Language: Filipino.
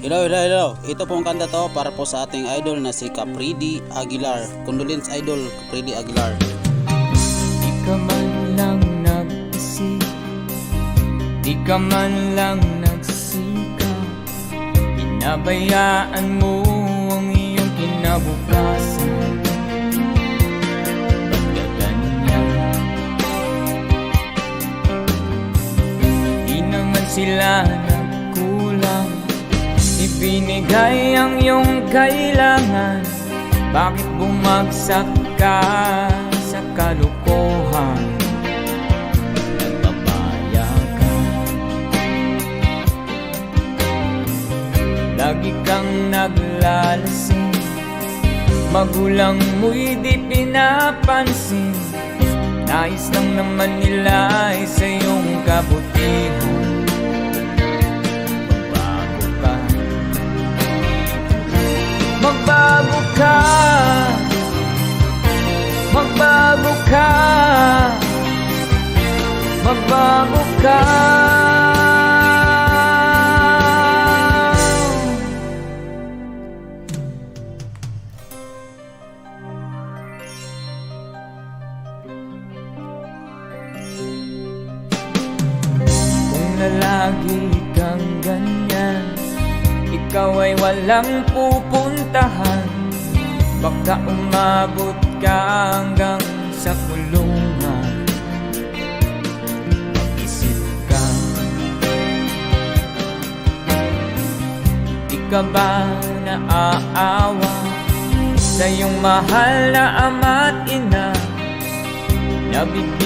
Hello, hello, hello. Ito pong kanta to para po sa ating idol na si Capridi Aguilar. Condolence idol, Capridi Aguilar. Di ka man lang nag-isip, di ka man lang nagsika, pinabayaan mo ang iyong kinabukasan. Pagkaganyan, di naman sila nagkulang, ibinigay ang iyong kailangan. Bakit bumagsak ka sa kalukuhan? Nagpapaya ka, lagi kang naglalasing, magulang mo'y di pinapansin. Nais lang naman nila ay sa iyong kabutihan. Magbago ka, magbago ka, magbago ka. Kung lalagi kang ganyan, ikaw ay walang pupuntahan. Baka umabot ka hanggang sa kulungan. Mag-isip ka, di ka ba naaawa sa iyong mahal na ama't ina? Nabibigyan